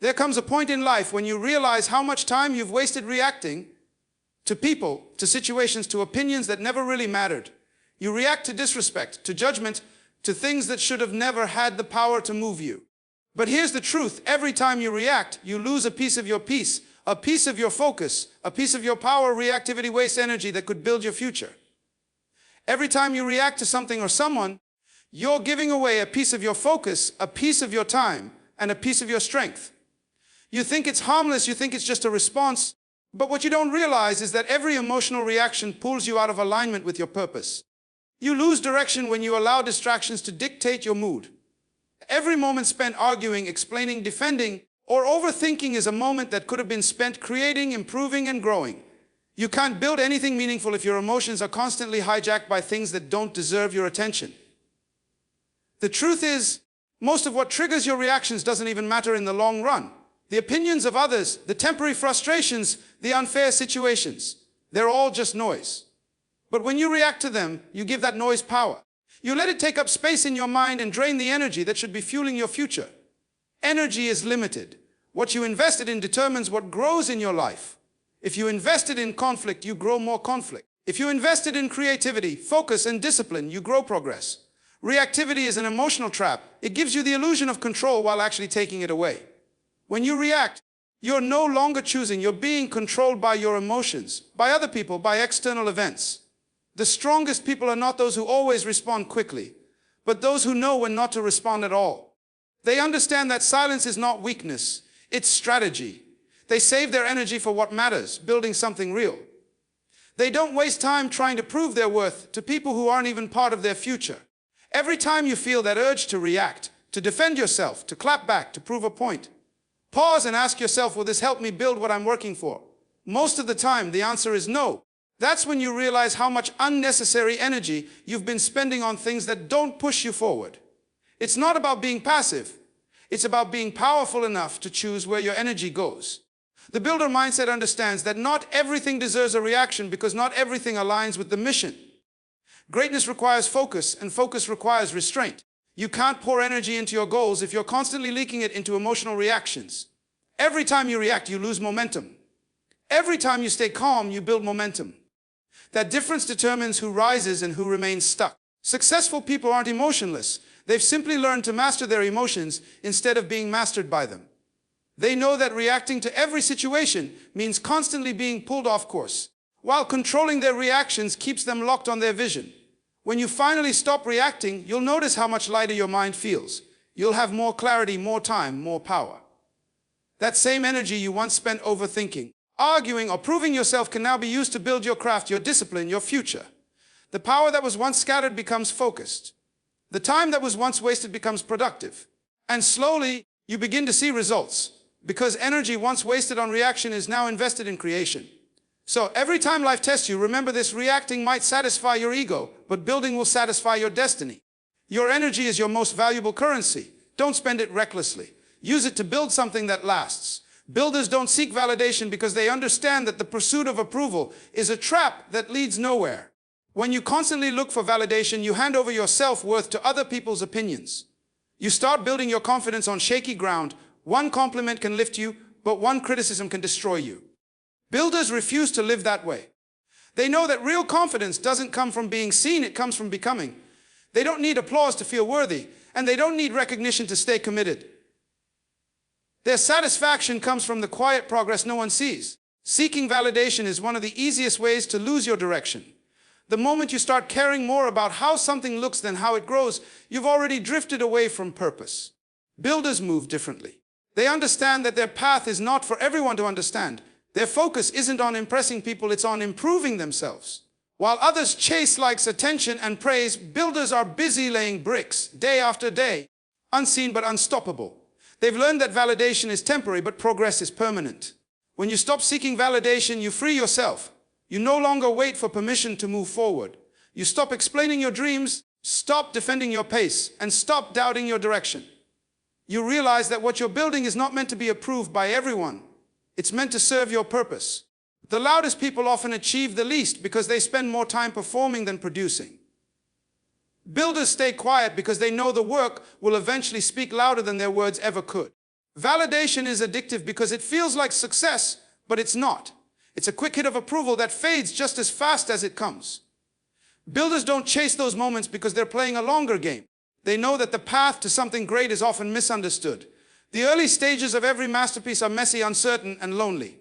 There comes a point in life when you realize how much time you've wasted reacting to people, to situations, to opinions that never really mattered. You react to disrespect, to judgment, to things that should have never had the power to move you. But here's the truth. Every time you react, you lose a piece of your peace, a piece of your focus, a piece of your power. Reactivity wastes energy that could build your future. Every time you react to something or someone, you're giving away a piece of your focus, a piece of your time, and a piece of your strength. You think it's harmless, you think it's just a response, but what you don't realize is that every emotional reaction pulls you out of alignment with your purpose. You lose direction when you allow distractions to dictate your mood. Every moment spent arguing, explaining, defending, or overthinking is a moment that could have been spent creating, improving, and growing. You can't build anything meaningful if your emotions are constantly hijacked by things that don't deserve your attention. The truth is, most of what triggers your reactions doesn't even matter in the long run. The opinions of others, the temporary frustrations, the unfair situations, they're all just noise. But when you react to them, you give that noise power. You let it take up space in your mind and drain the energy that should be fueling your future. Energy is limited. What you invested in determines what grows in your life. If you invested in conflict, you grow more conflict. If you invested in creativity, focus, and discipline, you grow progress. Reactivity is an emotional trap. It gives you the illusion of control while actually taking it away. When you react, you're no longer choosing. You're being controlled by your emotions, by other people, by external events. The strongest people are not those who always respond quickly, but those who know when not to respond at all. They understand that silence is not weakness, it's strategy. They save their energy for what matters, building something real. They don't waste time trying to prove their worth to people who aren't even part of their future. Every time you feel that urge to react, to defend yourself, to clap back, to prove a point, pause and ask yourself, will this help me build what I'm working for? Most of the time, the answer is no. That's when you realize how much unnecessary energy you've been spending on things that don't push you forward. It's not about being passive. It's about being powerful enough to choose where your energy goes. The builder mindset understands that not everything deserves a reaction because not everything aligns with the mission. Greatness requires focus, and focus requires restraint. You can't pour energy into your goals if you're constantly leaking it into emotional reactions. Every time you react, you lose momentum. Every time you stay calm, you build momentum. That difference determines who rises and who remains stuck. Successful people aren't emotionless. They've simply learned to master their emotions instead of being mastered by them. They know that reacting to every situation means constantly being pulled off course, while controlling their reactions keeps them locked on their vision. When you finally stop reacting, you'll notice how much lighter your mind feels. You'll have more clarity, more time, more power. That same energy you once spent overthinking, arguing, or proving yourself can now be used to build your craft, your discipline, your future. The power that was once scattered becomes focused. The time that was once wasted becomes productive. And slowly, you begin to see results, because energy once wasted on reaction is now invested in creation. So every time life tests you, remember this: reacting might satisfy your ego, but building will satisfy your destiny. Your energy is your most valuable currency. Don't spend it recklessly. Use it to build something that lasts. Builders don't seek validation because they understand that the pursuit of approval is a trap that leads nowhere. When you constantly look for validation, you hand over your self-worth to other people's opinions. You start building your confidence on shaky ground. One compliment can lift you, but one criticism can destroy you. Builders refuse to live that way. They know that real confidence doesn't come from being seen, it comes from becoming. They don't need applause to feel worthy, and they don't need recognition to stay committed. Their satisfaction comes from the quiet progress no one sees. Seeking validation is one of the easiest ways to lose your direction. The moment you start caring more about how something looks than how it grows, you've already drifted away from purpose. Builders move differently. They understand that their path is not for everyone to understand. Their focus isn't on impressing people, it's on improving themselves. While others chase likes, attention, and praise, builders are busy laying bricks, day after day, unseen but unstoppable. They've learned that validation is temporary, but progress is permanent. When you stop seeking validation, you free yourself. You no longer wait for permission to move forward. You stop explaining your dreams, stop defending your pace, and stop doubting your direction. You realize that what you're building is not meant to be approved by everyone. It's meant to serve your purpose. The loudest people often achieve the least because they spend more time performing than producing. Builders stay quiet because they know the work will eventually speak louder than their words ever could. Validation is addictive because it feels like success, but it's not. It's a quick hit of approval that fades just as fast as it comes. Builders don't chase those moments because they're playing a longer game. They know that the path to something great is often misunderstood. The early stages of every masterpiece are messy, uncertain, and lonely.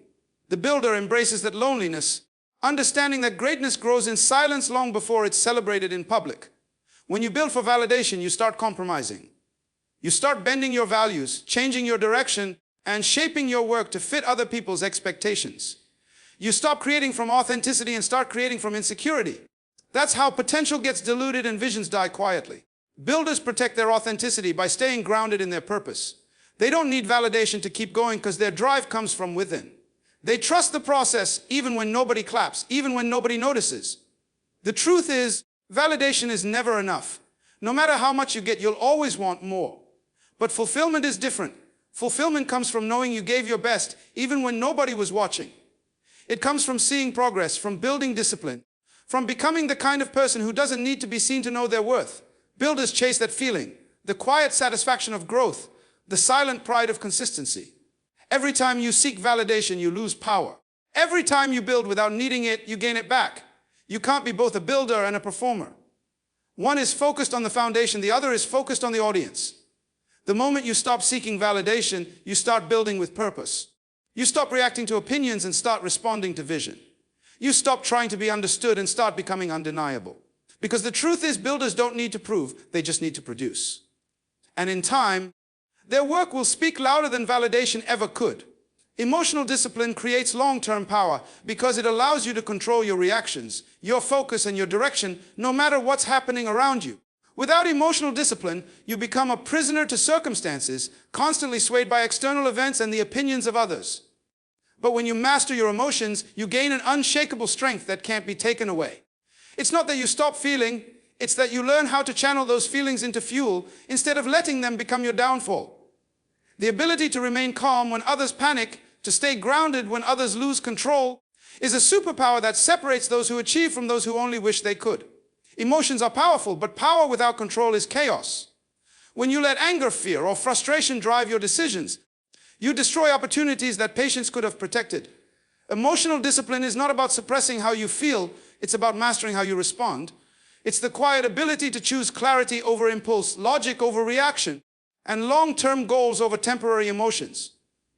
The builder embraces that loneliness, understanding that greatness grows in silence long before it's celebrated in public. When you build for validation, you start compromising. You start bending your values, changing your direction, and shaping your work to fit other people's expectations. You stop creating from authenticity and start creating from insecurity. That's how potential gets diluted and visions die quietly. Builders protect their authenticity by staying grounded in their purpose. They don't need validation to keep going because their drive comes from within. They trust the process even when nobody claps, even when nobody notices. The truth is, validation is never enough. No matter how much you get, you'll always want more. But fulfillment is different. Fulfillment comes from knowing you gave your best, even when nobody was watching. It comes from seeing progress, from building discipline, from becoming the kind of person who doesn't need to be seen to know their worth. Builders chase that feeling, the quiet satisfaction of growth, the silent pride of consistency. Every time you seek validation, you lose power. Every time you build without needing it, you gain it back. You can't be both a builder and a performer. One is focused on the foundation, the other is focused on the audience. The moment you stop seeking validation, you start building with purpose. You stop reacting to opinions and start responding to vision. You stop trying to be understood and start becoming undeniable. Because the truth is, builders don't need to prove, they just need to produce. And in time, their work will speak louder than validation ever could. Emotional discipline creates long-term power because it allows you to control your reactions, your focus, and your direction, no matter what's happening around you. Without emotional discipline, you become a prisoner to circumstances, constantly swayed by external events and the opinions of others. But when you master your emotions, you gain an unshakable strength that can't be taken away. It's not that you stop feeling, it's that you learn how to channel those feelings into fuel instead of letting them become your downfall. The ability to remain calm when others panic, to stay grounded when others lose control, is a superpower that separates those who achieve from those who only wish they could. Emotions are powerful, but power without control is chaos. When you let anger, fear, or frustration drive your decisions, you destroy opportunities that patience could have protected. Emotional discipline is not about suppressing how you feel, it's about mastering how you respond. It's the quiet ability to choose clarity over impulse, logic over reaction, and long-term goals over temporary emotions.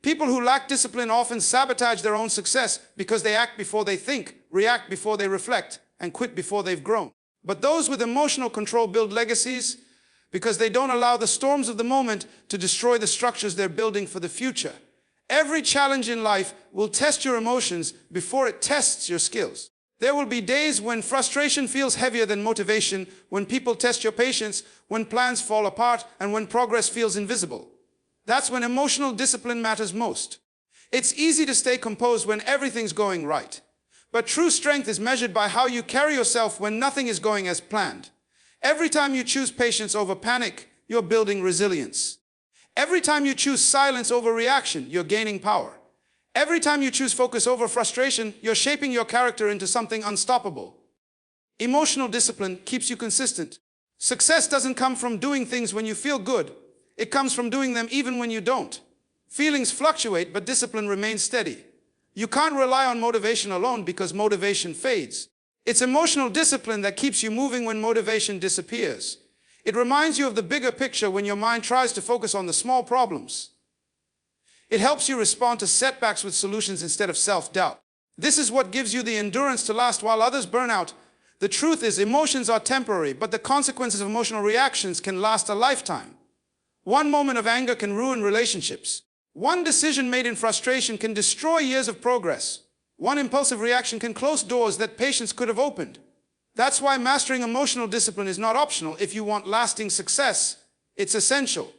People who lack discipline often sabotage their own success because they act before they think, react before they reflect, and quit before they've grown. But those with emotional control build legacies because they don't allow the storms of the moment to destroy the structures they're building for the future. Every challenge in life will test your emotions before it tests your skills. There will be days when frustration feels heavier than motivation, when people test your patience, when plans fall apart, and when progress feels invisible. That's when emotional discipline matters most. It's easy to stay composed when everything's going right. But true strength is measured by how you carry yourself when nothing is going as planned. Every time you choose patience over panic, you're building resilience. Every time you choose silence over reaction, you're gaining power. Every time you choose focus over frustration, you're shaping your character into something unstoppable. Emotional discipline keeps you consistent. Success doesn't come from doing things when you feel good. It comes from doing them even when you don't. Feelings fluctuate, but discipline remains steady. You can't rely on motivation alone because motivation fades. It's emotional discipline that keeps you moving when motivation disappears. It reminds you of the bigger picture when your mind tries to focus on the small problems. It helps you respond to setbacks with solutions instead of self-doubt. This is what gives you the endurance to last while others burn out. The truth is, emotions are temporary, but the consequences of emotional reactions can last a lifetime. One moment of anger can ruin relationships. One decision made in frustration can destroy years of progress. One impulsive reaction can close doors that patience could have opened. That's why mastering emotional discipline is not optional. If you want lasting success, it's essential.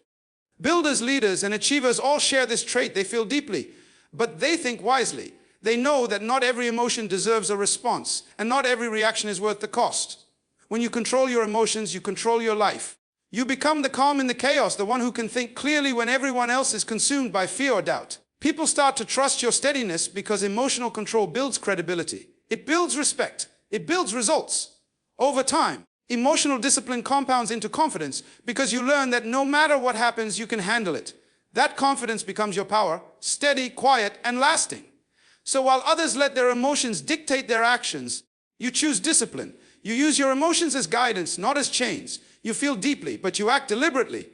Builders, leaders, and achievers all share this trait. They feel deeply, but they think wisely. They know that not every emotion deserves a response, and not every reaction is worth the cost. When you control your emotions, you control your life. You become the calm in the chaos, the one who can think clearly when everyone else is consumed by fear or doubt. People start to trust your steadiness because emotional control builds credibility. It builds respect. It builds results. Over time, emotional discipline compounds into confidence because you learn that no matter what happens, you can handle it. That confidence becomes your power, steady, quiet, and lasting. So while others let their emotions dictate their actions, you choose discipline. You use your emotions as guidance, not as chains. You feel deeply, but you act deliberately.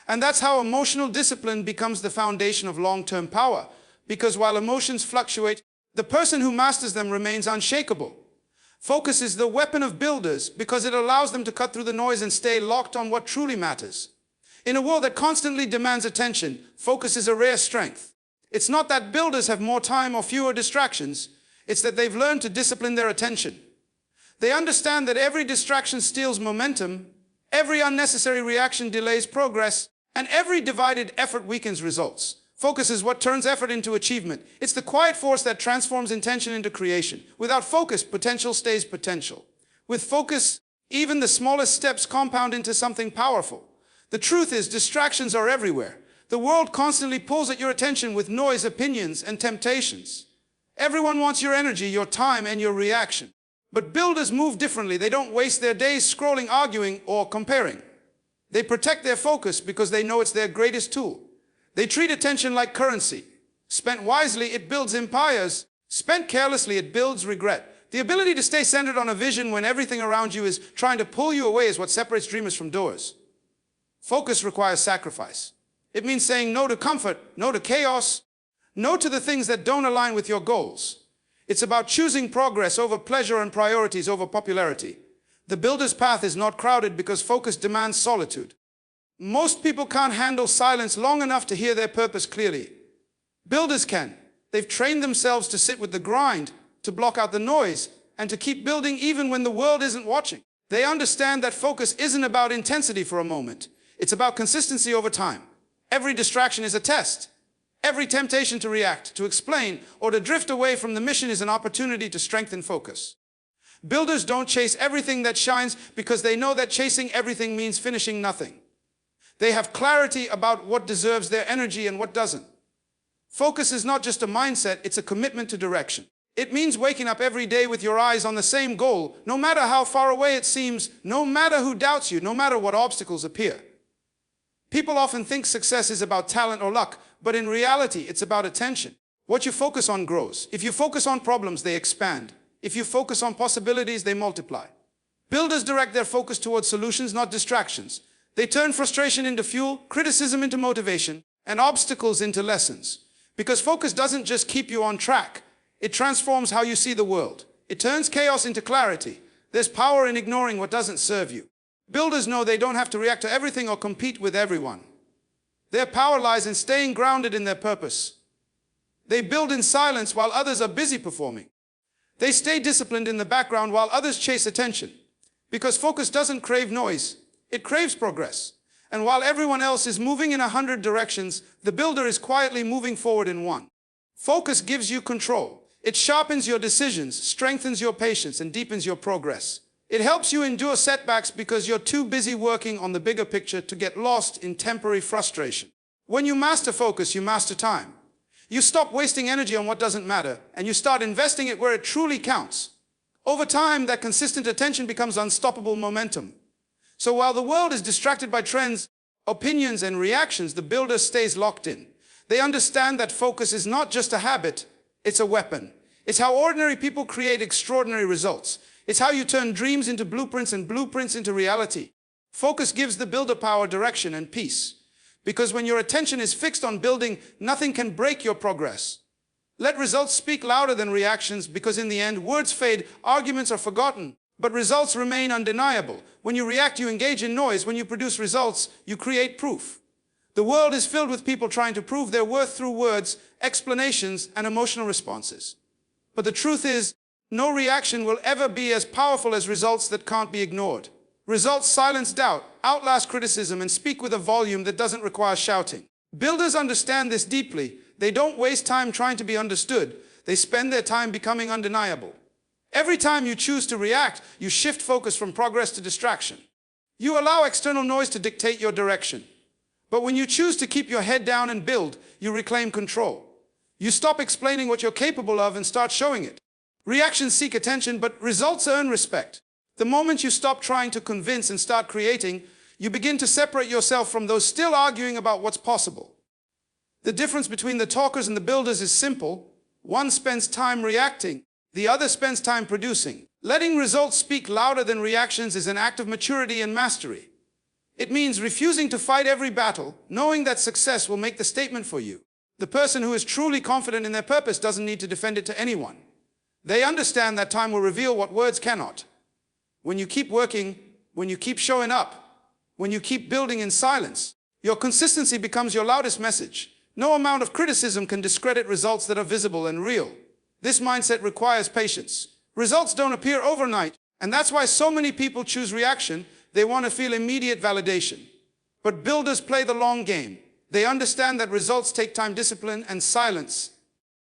And that's how emotional discipline becomes the foundation of long-term power. Because while emotions fluctuate, the person who masters them remains unshakable. Focus is the weapon of builders because it allows them to cut through the noise and stay locked on what truly matters. In a world that constantly demands attention, focus is a rare strength. It's not that builders have more time or fewer distractions. It's that they've learned to discipline their attention. They understand that every distraction steals momentum, every unnecessary reaction delays progress, and every divided effort weakens results. Focus is what turns effort into achievement. It's the quiet force that transforms intention into creation. Without focus, potential stays potential. With focus, even the smallest steps compound into something powerful. The truth is, distractions are everywhere. The world constantly pulls at your attention with noise, opinions, and temptations. Everyone wants your energy, your time, and your reaction. But builders move differently. They don't waste their days scrolling, arguing, or comparing. They protect their focus because they know it's their greatest tool. They treat attention like currency. Spent wisely, it builds empires. Spent carelessly, it builds regret. The ability to stay centered on a vision when everything around you is trying to pull you away is what separates dreamers from doers. Focus requires sacrifice. It means saying no to comfort, no to chaos, no to the things that don't align with your goals. It's about choosing progress over pleasure and priorities over popularity. The builder's path is not crowded because focus demands solitude. Most people can't handle silence long enough to hear their purpose clearly. Builders can. They've trained themselves to sit with the grind, to block out the noise, and to keep building even when the world isn't watching. They understand that focus isn't about intensity for a moment. It's about consistency over time. Every distraction is a test. Every temptation to react, to explain, or to drift away from the mission is an opportunity to strengthen focus. Builders don't chase everything that shines because they know that chasing everything means finishing nothing. They have clarity about what deserves their energy and what doesn't. Focus is not just a mindset, it's a commitment to direction. It means waking up every day with your eyes on the same goal, no matter how far away it seems, no matter who doubts you, no matter what obstacles appear. People often think success is about talent or luck, but in reality, it's about attention. What you focus on grows. If you focus on problems, they expand. If you focus on possibilities, they multiply. Builders direct their focus towards solutions, not distractions. They turn frustration into fuel, criticism into motivation, and obstacles into lessons. Because focus doesn't just keep you on track, it transforms how you see the world. It turns chaos into clarity. There's power in ignoring what doesn't serve you. Builders know they don't have to react to everything or compete with everyone. Their power lies in staying grounded in their purpose. They build in silence while others are busy performing. They stay disciplined in the background while others chase attention. Because focus doesn't crave noise, it craves progress. And while everyone else is moving in 100 directions, the builder is quietly moving forward in one. Focus gives you control. It sharpens your decisions, strengthens your patience, and deepens your progress. It helps you endure setbacks because you're too busy working on the bigger picture to get lost in temporary frustration. When you master focus, you master time. You stop wasting energy on what doesn't matter, and you start investing it where it truly counts. Over time, that consistent attention becomes unstoppable momentum. So while the world is distracted by trends, opinions, and reactions, the builder stays locked in. They understand that focus is not just a habit, it's a weapon. It's how ordinary people create extraordinary results. It's how you turn dreams into blueprints and blueprints into reality. Focus gives the builder power, direction, and peace. Because when your attention is fixed on building, nothing can break your progress. Let results speak louder than reactions, because in the end, words fade, arguments are forgotten, but results remain undeniable. When you react, you engage in noise. When you produce results, you create proof. The world is filled with people trying to prove their worth through words, explanations, and emotional responses. But the truth is, no reaction will ever be as powerful as results that can't be ignored. Results silence doubt, outlast criticism, and speak with a volume that doesn't require shouting. Builders understand this deeply. They don't waste time trying to be understood. They spend their time becoming undeniable. Every time you choose to react, you shift focus from progress to distraction. You allow external noise to dictate your direction. But when you choose to keep your head down and build, you reclaim control. You stop explaining what you're capable of and start showing it. Reactions seek attention, but results earn respect. The moment you stop trying to convince and start creating, you begin to separate yourself from those still arguing about what's possible. The difference between the talkers and the builders is simple. One spends time reacting, the other spends time producing. Letting results speak louder than reactions is an act of maturity and mastery. It means refusing to fight every battle, knowing that success will make the statement for you. The person who is truly confident in their purpose doesn't need to defend it to anyone. They understand that time will reveal what words cannot. When you keep working, when you keep showing up, when you keep building in silence, your consistency becomes your loudest message. No amount of criticism can discredit results that are visible and real. This mindset requires patience. Results don't appear overnight, and that's why so many people choose reaction. They want to feel immediate validation. But builders play the long game. They understand that results take time, discipline, and silence.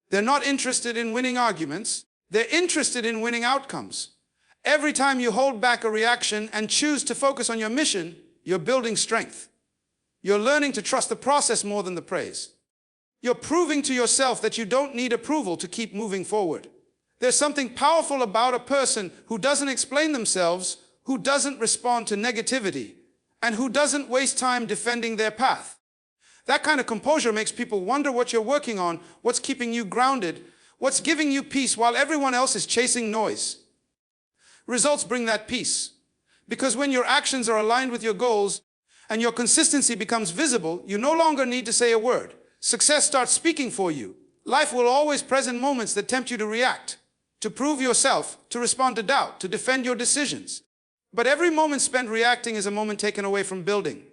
They're not interested in winning arguments. They're interested in winning outcomes. Every time you hold back a reaction and choose to focus on your mission, you're building strength. You're learning to trust the process more than the praise. You're proving to yourself that you don't need approval to keep moving forward. There's something powerful about a person who doesn't explain themselves, who doesn't respond to negativity, and who doesn't waste time defending their path. That kind of composure makes people wonder what you're working on, what's keeping you grounded, what's giving you peace while everyone else is chasing noise. Results bring that peace. Because when your actions are aligned with your goals and your consistency becomes visible, you no longer need to say a word. Success starts speaking for you. Life will always present moments that tempt you to react, to prove yourself, to respond to doubt, to defend your decisions. But every moment spent reacting is a moment taken away from building.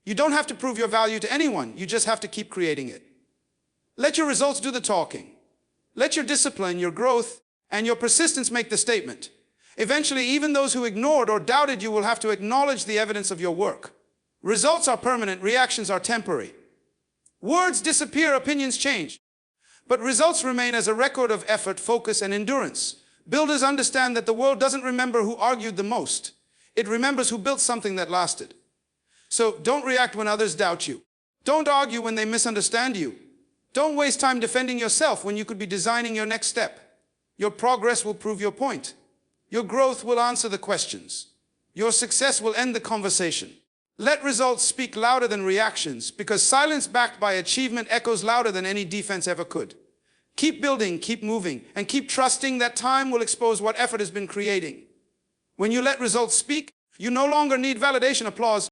You don't have to prove your value to anyone, you just have to keep creating it. Let your results do the talking. Let your discipline, your growth, and your persistence make the statement. Eventually, even those who ignored or doubted you will have to acknowledge the evidence of your work. Results are permanent, reactions are temporary. Words disappear, opinions change. But results remain as a record of effort, focus, and endurance. Builders understand that the world doesn't remember who argued the most. It remembers who built something that lasted. So don't react when others doubt you. Don't argue when they misunderstand you. Don't waste time defending yourself when you could be designing your next step. Your progress will prove your point. Your growth will answer the questions. Your success will end the conversation. Let results speak louder than reactions, because silence backed by achievement echoes louder than any defense ever could. Keep building, keep moving, and keep trusting that time will expose what effort has been creating. When you let results speak, you no longer need validation, applause,